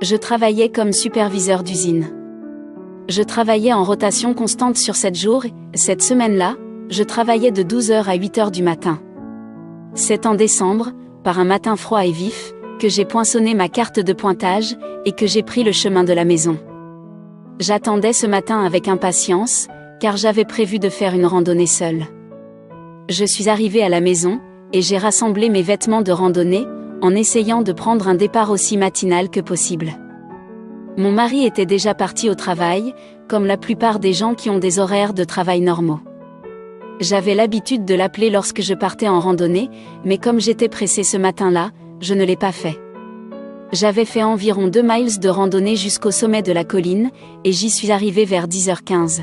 Je travaillais comme superviseur d'usine. Je travaillais en rotation constante sur 7 jours, et, cette semaine-là, je travaillais de 12 h à 8 h du matin. C'est en décembre, par un matin froid et vif, que j'ai poinçonné ma carte de pointage, et que j'ai pris le chemin de la maison. J'attendais ce matin avec impatience, car j'avais prévu de faire une randonnée seule. Je suis arrivée à la maison, et j'ai rassemblé mes vêtements de randonnée, en essayant de prendre un départ aussi matinal que possible. Mon mari était déjà parti au travail, comme la plupart des gens qui ont des horaires de travail normaux. J'avais l'habitude de l'appeler lorsque je partais en randonnée, mais comme j'étais pressée ce matin-là, je ne l'ai pas fait. J'avais fait environ 2 miles de randonnée jusqu'au sommet de la colline, et j'y suis arrivée vers 10 h 15.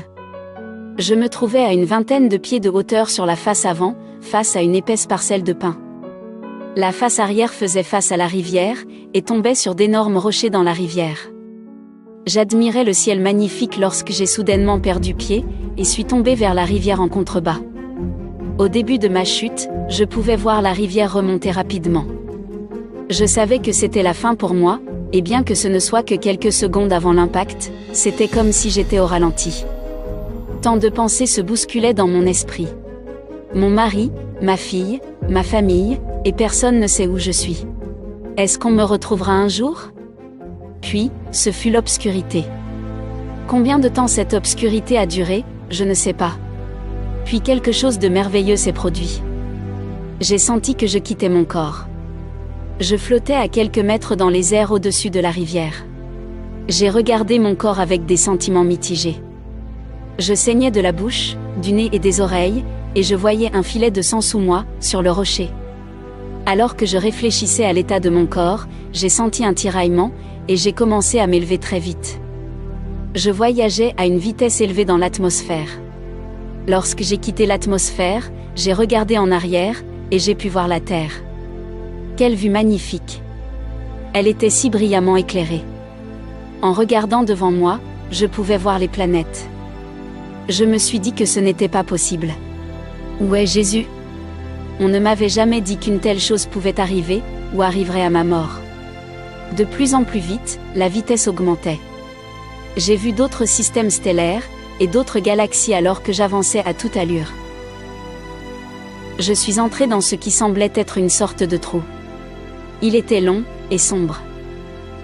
Je me trouvais à une vingtaine de pieds de hauteur sur la face avant, face à une épaisse parcelle de pins. La face arrière faisait face à la rivière, et tombait sur d'énormes rochers dans la rivière. J'admirais le ciel magnifique lorsque j'ai soudainement perdu pied, et suis tombée vers la rivière en contrebas. Au début de ma chute, je pouvais voir la rivière remonter rapidement. Je savais que c'était la fin pour moi, et bien que ce ne soit que quelques secondes avant l'impact, c'était comme si j'étais au ralenti. Tant de pensées se bousculaient dans mon esprit. Mon mari, ma fille, ma famille, et personne ne sait où je suis. Est-ce qu'on me retrouvera un jour ? Puis, ce fut l'obscurité. Combien de temps cette obscurité a duré, je ne sais pas. Puis quelque chose de merveilleux s'est produit. J'ai senti que je quittais mon corps. Je flottais à quelques mètres dans les airs au-dessus de la rivière. J'ai regardé mon corps avec des sentiments mitigés. Je saignais de la bouche, du nez et des oreilles, et je voyais un filet de sang sous moi, sur le rocher. Alors que je réfléchissais à l'état de mon corps, j'ai senti un tiraillement, et j'ai commencé à m'élever très vite. Je voyageais à une vitesse élevée dans l'atmosphère. Lorsque j'ai quitté l'atmosphère, j'ai regardé en arrière, et j'ai pu voir la Terre. Quelle vue magnifique! Elle était si brillamment éclairée. En regardant devant moi, je pouvais voir les planètes. Je me suis dit que ce n'était pas possible. Où est Jésus? On ne m'avait jamais dit qu'une telle chose pouvait arriver, ou arriverait à ma mort. De plus en plus vite, la vitesse augmentait. J'ai vu d'autres systèmes stellaires, et d'autres galaxies alors que j'avançais à toute allure. Je suis entré dans ce qui semblait être une sorte de trou. Il était long, et sombre.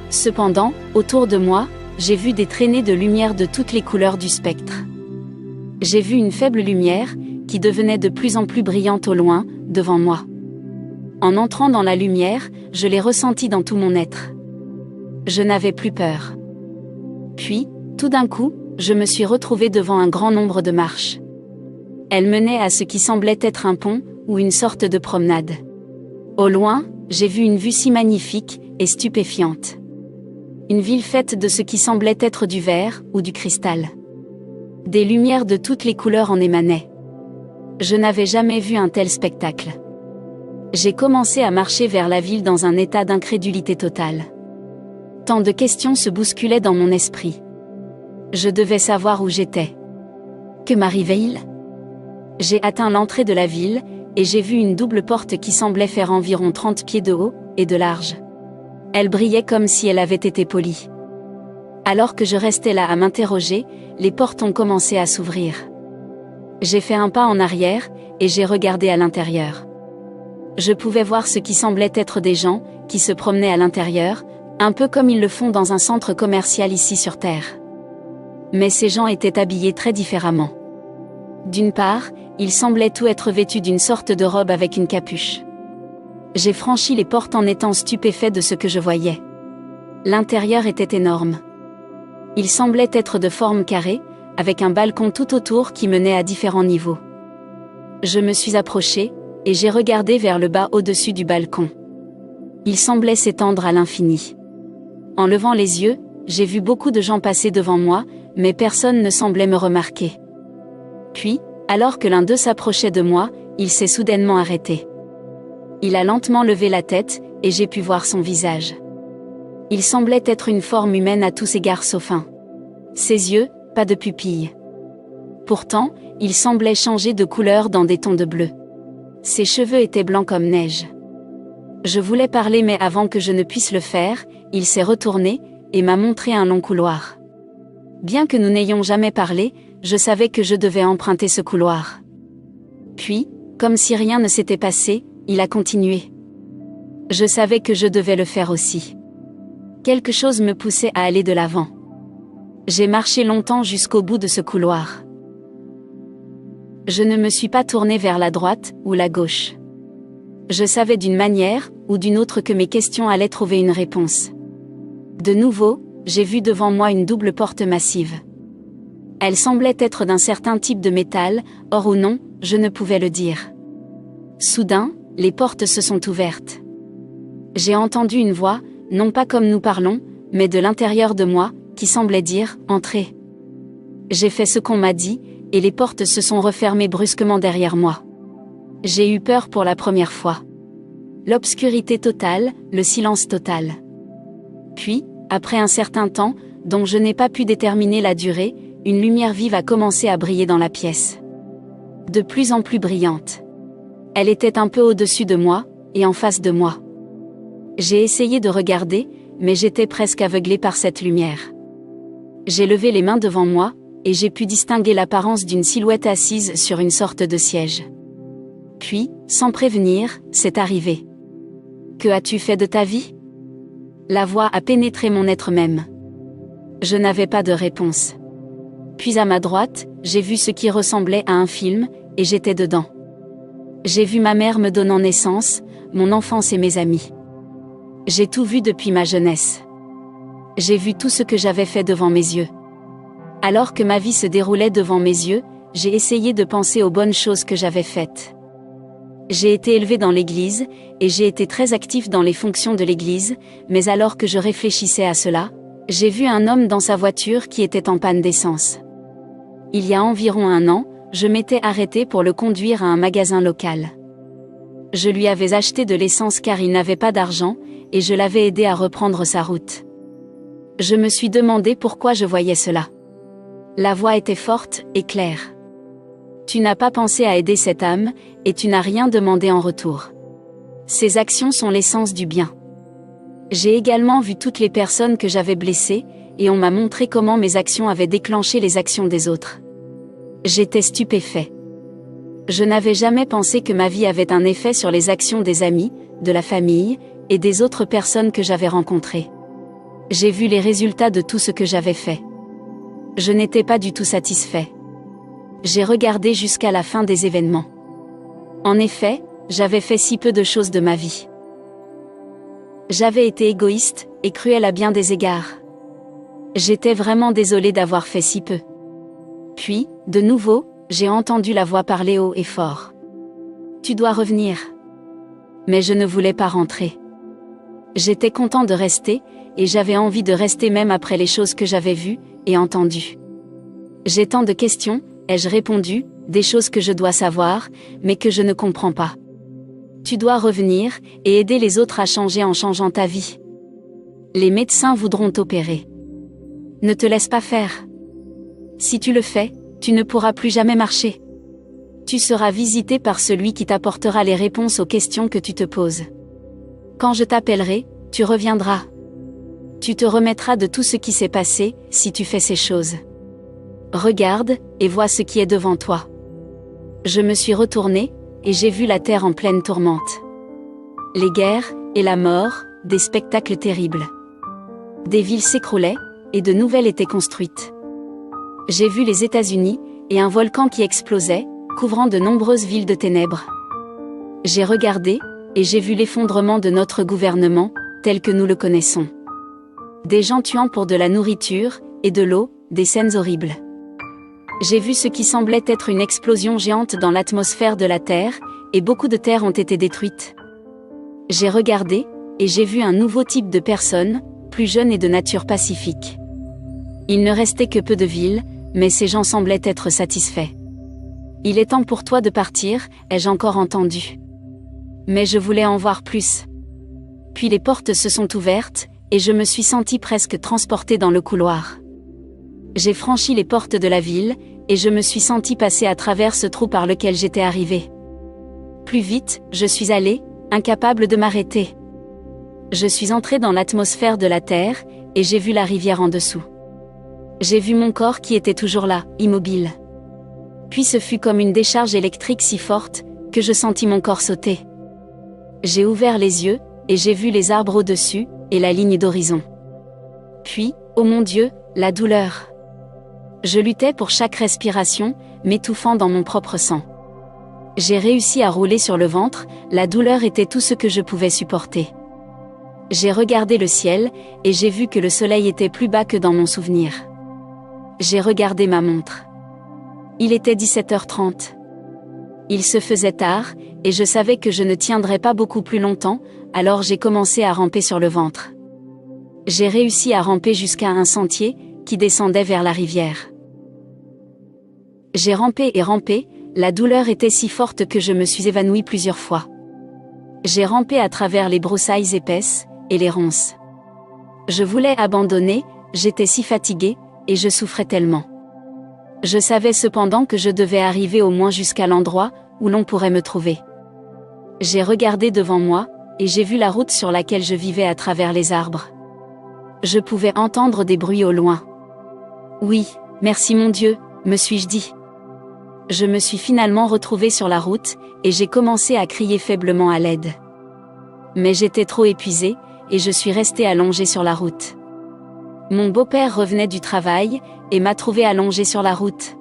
Cependant, autour de moi, j'ai vu des traînées de lumière de toutes les couleurs du spectre. J'ai vu une faible lumière, qui devenait de plus en plus brillante au loin, devant moi. En entrant dans la lumière, je l'ai ressentie dans tout mon être. Je n'avais plus peur. Puis, tout d'un coup, je me suis retrouvée devant un grand nombre de marches. Elles menaient à ce qui semblait être un pont, ou une sorte de promenade. Au loin, j'ai vu une vue si magnifique, et stupéfiante. Une ville faite de ce qui semblait être du verre, ou du cristal. Des lumières de toutes les couleurs en émanaient. Je n'avais jamais vu un tel spectacle. J'ai commencé à marcher vers la ville dans un état d'incrédulité totale. Tant de questions se bousculaient dans mon esprit. Je devais savoir où j'étais. Que m'arrivait-il ? J'ai atteint l'entrée de la ville, et j'ai vu une double porte qui semblait faire environ 30 pieds de haut, et de large. Elle brillait comme si elle avait été polie. Alors que je restais là à m'interroger, les portes ont commencé à s'ouvrir. J'ai fait un pas en arrière, et j'ai regardé à l'intérieur. Je pouvais voir ce qui semblait être des gens, qui se promenaient à l'intérieur, un peu comme ils le font dans un centre commercial ici sur Terre. Mais ces gens étaient habillés très différemment. D'une part, ils semblaient tous être vêtus d'une sorte de robe avec une capuche. J'ai franchi les portes en étant stupéfait de ce que je voyais. L'intérieur était énorme. Il semblait être de forme carrée, avec un balcon tout autour qui menait à différents niveaux. Je me suis approché, et j'ai regardé vers le bas au-dessus du balcon. Il semblait s'étendre à l'infini. En levant les yeux, j'ai vu beaucoup de gens passer devant moi, mais personne ne semblait me remarquer. Puis, alors que l'un d'eux s'approchait de moi, il s'est soudainement arrêté. Il a lentement levé la tête, et j'ai pu voir son visage. Il semblait être une forme humaine à tous égards sauf un. Ses yeux, pas de pupilles. Pourtant, il semblait changer de couleur dans des tons de bleu. Ses cheveux étaient blancs comme neige. Je voulais parler mais avant que je ne puisse le faire, il s'est retourné, et m'a montré un long couloir. Bien que nous n'ayons jamais parlé, je savais que je devais emprunter ce couloir. Puis, comme si rien ne s'était passé, il a continué. Je savais que je devais le faire aussi. Quelque chose me poussait à aller de l'avant. J'ai marché longtemps jusqu'au bout de ce couloir. Je ne me suis pas tournée vers la droite ou la gauche. Je savais d'une manière ou d'une autre que mes questions allaient trouver une réponse. De nouveau, j'ai vu devant moi une double porte massive. Elle semblait être d'un certain type de métal, or ou non, je ne pouvais le dire. Soudain, les portes se sont ouvertes. J'ai entendu une voix, non pas comme nous parlons, mais de l'intérieur de moi, qui semblait dire « Entrez ». J'ai fait ce qu'on m'a dit, et les portes se sont refermées brusquement derrière moi. J'ai eu peur pour la première fois. L'obscurité totale, le silence total. Puis, après un certain temps, dont je n'ai pas pu déterminer la durée, une lumière vive a commencé à briller dans la pièce. De plus en plus brillante. Elle était un peu au-dessus de moi, et en face de moi. J'ai essayé de regarder, mais j'étais presque aveuglée par cette lumière. J'ai levé les mains devant moi, et j'ai pu distinguer l'apparence d'une silhouette assise sur une sorte de siège. Puis, sans prévenir, c'est arrivé. Que as-tu fait de ta vie ? La voix a pénétré mon être même. Je n'avais pas de réponse. Puis à ma droite, j'ai vu ce qui ressemblait à un film, et j'étais dedans. J'ai vu ma mère me donnant naissance, mon enfance et mes amis. J'ai tout vu depuis ma jeunesse. J'ai vu tout ce que j'avais fait devant mes yeux. Alors que ma vie se déroulait devant mes yeux, j'ai essayé de penser aux bonnes choses que j'avais faites. J'ai été élevé dans l'église, et j'ai été très actif dans les fonctions de l'église, mais alors que je réfléchissais à cela, j'ai vu un homme dans sa voiture qui était en panne d'essence. Il y a environ 1 an, je m'étais arrêté pour le conduire à un magasin local. Je lui avais acheté de l'essence car il n'avait pas d'argent, et je l'avais aidé à reprendre sa route. Je me suis demandé pourquoi je voyais cela. La voix était forte et claire. Tu n'as pas pensé à aider cette âme, et tu n'as rien demandé en retour. Ces actions sont l'essence du bien. J'ai également vu toutes les personnes que j'avais blessées, et on m'a montré comment mes actions avaient déclenché les actions des autres. J'étais stupéfait. Je n'avais jamais pensé que ma vie avait un effet sur les actions des amis, de la famille, et des autres personnes que j'avais rencontrées. J'ai vu les résultats de tout ce que j'avais fait. Je n'étais pas du tout satisfait. J'ai regardé jusqu'à la fin des événements. En effet, j'avais fait si peu de choses de ma vie. J'avais été égoïste, et cruel à bien des égards. J'étais vraiment désolée d'avoir fait si peu. Puis, de nouveau, j'ai entendu la voix parler haut et fort. Tu dois revenir. Mais je ne voulais pas rentrer. J'étais content de rester, et j'avais envie de rester même après les choses que j'avais vues et entendues. J'ai tant de questions, ai-je répondu, des choses que je dois savoir, mais que je ne comprends pas. Tu dois revenir, et aider les autres à changer en changeant ta vie. Les médecins voudront t'opérer. Ne te laisse pas faire. Si tu le fais, tu ne pourras plus jamais marcher. Tu seras visité par celui qui t'apportera les réponses aux questions que tu te poses. Quand je t'appellerai, tu reviendras. Tu te remettras de tout ce qui s'est passé, si tu fais ces choses. Regarde, et vois ce qui est devant toi. Je me suis retournée, et j'ai vu la terre en pleine tourmente. Les guerres, et la mort, des spectacles terribles. Des villes s'écroulaient, et de nouvelles étaient construites. J'ai vu les États-Unis, et un volcan qui explosait, couvrant de nombreuses villes de ténèbres. J'ai regardé, et j'ai vu l'effondrement de notre gouvernement, tel que nous le connaissons. Des gens tuant pour de la nourriture, et de l'eau, des scènes horribles. J'ai vu ce qui semblait être une explosion géante dans l'atmosphère de la Terre, et beaucoup de terres ont été détruites. J'ai regardé, et j'ai vu un nouveau type de personnes, plus jeunes et de nature pacifique. Il ne restait que peu de villes, mais ces gens semblaient être satisfaits. Il est temps pour toi de partir, ai-je encore entendu. Mais je voulais en voir plus. Puis les portes se sont ouvertes, et je me suis sentie presque transportée dans le couloir. J'ai franchi les portes de la ville, et je me suis sentie passer à travers ce trou par lequel j'étais arrivée. Plus vite, je suis allée, incapable de m'arrêter. Je suis entrée dans l'atmosphère de la Terre, et j'ai vu la rivière en dessous. J'ai vu mon corps qui était toujours là, immobile. Puis ce fut comme une décharge électrique si forte, que je sentis mon corps sauter. J'ai ouvert les yeux, et j'ai vu les arbres au-dessus, et la ligne d'horizon. Puis, oh mon Dieu, la douleur. Je luttais pour chaque respiration, m'étouffant dans mon propre sang. J'ai réussi à rouler sur le ventre, la douleur était tout ce que je pouvais supporter. J'ai regardé le ciel, et j'ai vu que le soleil était plus bas que dans mon souvenir. J'ai regardé ma montre. Il était 17h30. Il se faisait tard, et je savais que je ne tiendrais pas beaucoup plus longtemps, alors j'ai commencé à ramper sur le ventre. J'ai réussi à ramper jusqu'à un sentier, qui descendait vers la rivière. J'ai rampé et rampé, la douleur était si forte que je me suis évanouie plusieurs fois. J'ai rampé à travers les broussailles épaisses, et les ronces. Je voulais abandonner, j'étais si fatiguée, et je souffrais tellement. Je savais cependant que je devais arriver au moins jusqu'à l'endroit, où l'on pourrait me trouver. J'ai regardé devant moi, et j'ai vu la route sur laquelle je vivais à travers les arbres. Je pouvais entendre des bruits au loin. Oui, merci mon Dieu, me suis-je dit. Je me suis finalement retrouvée sur la route, et j'ai commencé à crier faiblement à l'aide. Mais j'étais trop épuisée, et je suis restée allongée sur la route. Mon beau-père revenait du travail, et m'a trouvée allongée sur la route.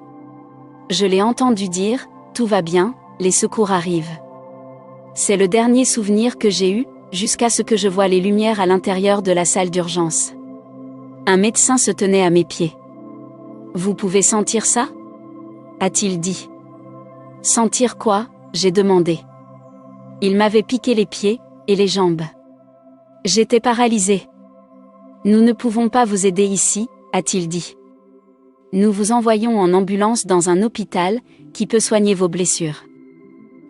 Je l'ai entendu dire, tout va bien, les secours arrivent. C'est le dernier souvenir que j'ai eu, jusqu'à ce que je voie les lumières à l'intérieur de la salle d'urgence. Un médecin se tenait à mes pieds. Vous pouvez sentir ça ? A-t-il dit. Sentir quoi ? J'ai demandé. Il m'avait piqué les pieds, et les jambes. J'étais paralysée. Nous ne pouvons pas vous aider ici, a-t-il dit. Nous vous envoyons en ambulance dans un hôpital, qui peut soigner vos blessures.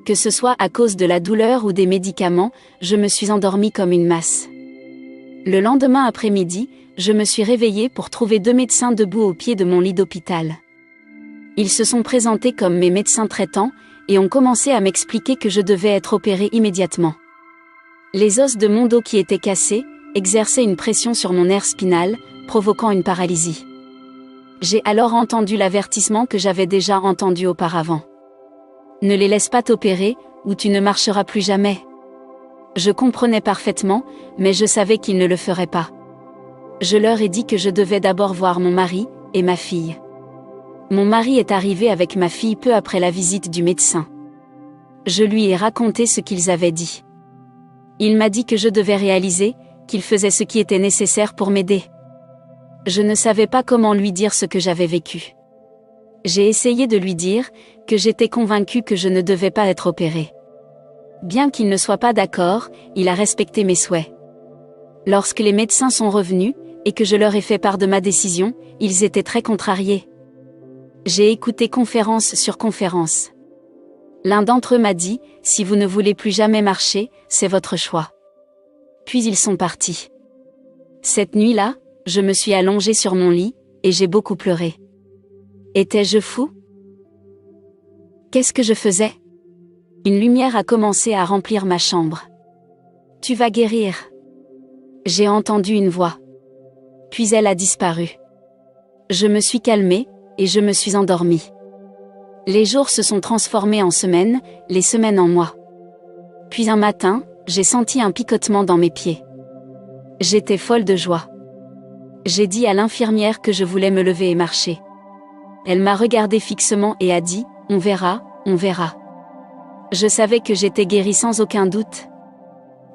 Que ce soit à cause de la douleur ou des médicaments, je me suis endormie comme une masse. Le lendemain après-midi, je me suis réveillée pour trouver 2 médecins debout au pied de mon lit d'hôpital. Ils se sont présentés comme mes médecins traitants, et ont commencé à m'expliquer que je devais être opérée immédiatement. Les os de mon dos qui étaient cassés, exerçaient une pression sur mon nerf spinal, provoquant une paralysie. J'ai alors entendu l'avertissement que j'avais déjà entendu auparavant. Ne les laisse pas t'opérer, ou tu ne marcheras plus jamais. Je comprenais parfaitement, mais je savais qu'ils ne le feraient pas. Je leur ai dit que je devais d'abord voir mon mari, et ma fille. Mon mari est arrivé avec ma fille peu après la visite du médecin. Je lui ai raconté ce qu'ils avaient dit. Il m'a dit que je devais réaliser, qu'il faisait ce qui était nécessaire pour m'aider. Je ne savais pas comment lui dire ce que j'avais vécu. J'ai essayé de lui dire, que j'étais convaincue que je ne devais pas être opérée. Bien qu'il ne soit pas d'accord, il a respecté mes souhaits. Lorsque les médecins sont revenus, et que je leur ai fait part de ma décision, ils étaient très contrariés. J'ai écouté conférence sur conférence. L'un d'entre eux m'a dit, si vous ne voulez plus jamais marcher, c'est votre choix. Puis ils sont partis. Cette nuit-là, je me suis allongée sur mon lit, et j'ai beaucoup pleuré. Étais-je fou ? Qu'est-ce que je faisais ? Une lumière a commencé à remplir ma chambre. Tu vas guérir. J'ai entendu une voix. Puis elle a disparu. Je me suis calmée, et je me suis endormie. Les jours se sont transformés en semaines, les semaines en mois. Puis un matin, j'ai senti un picotement dans mes pieds. J'étais folle de joie. J'ai dit à l'infirmière que je voulais me lever et marcher. Elle m'a regardé fixement et a dit, « On verra, on verra. » Je savais que j'étais guérie sans aucun doute.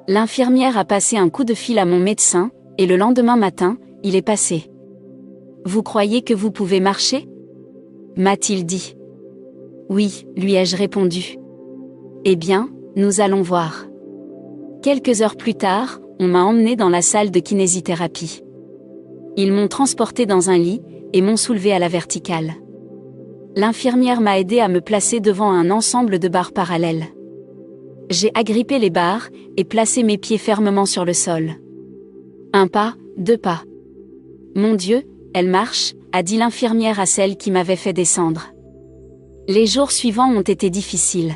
L'infirmière a passé un coup de fil à mon médecin, et le lendemain matin, il est passé. « Vous croyez que vous pouvez marcher ? » m'a-t-il dit. « Oui, lui ai-je répondu. »« Eh bien, nous allons voir. » Quelques heures plus tard, on m'a emmenée dans la salle de kinésithérapie. Ils m'ont transportée dans un lit, et m'ont soulevée à la verticale. L'infirmière m'a aidé à me placer devant un ensemble de barres parallèles. J'ai agrippé les barres, et placé mes pieds fermement sur le sol. 1 pas, 2 pas. Mon Dieu, elle marche, a dit l'infirmière à celle qui m'avait fait descendre. Les jours suivants ont été difficiles.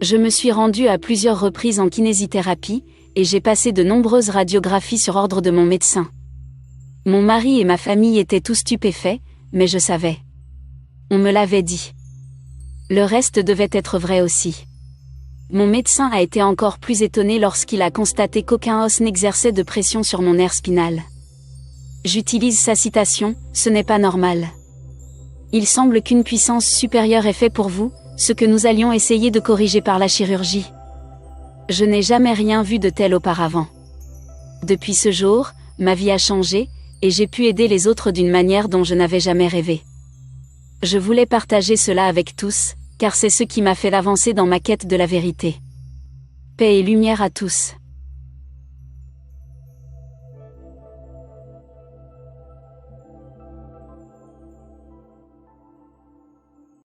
Je me suis rendue à plusieurs reprises en kinésithérapie, et j'ai passé de nombreuses radiographies sur ordre de mon médecin. Mon mari et ma famille étaient tous stupéfaits, mais je savais. On me l'avait dit. Le reste devait être vrai aussi. Mon médecin a été encore plus étonné lorsqu'il a constaté qu'aucun os n'exerçait de pression sur mon nerf spinal. J'utilise sa citation, « Ce n'est pas normal. Il semble qu'une puissance supérieure ait fait pour vous, ce que nous allions essayer de corriger par la chirurgie. » Je n'ai jamais rien vu de tel auparavant. Depuis ce jour, ma vie a changé, et j'ai pu aider les autres d'une manière dont je n'avais jamais rêvé. Je voulais partager cela avec tous, car c'est ce qui m'a fait avancer dans ma quête de la vérité. Paix et lumière à tous.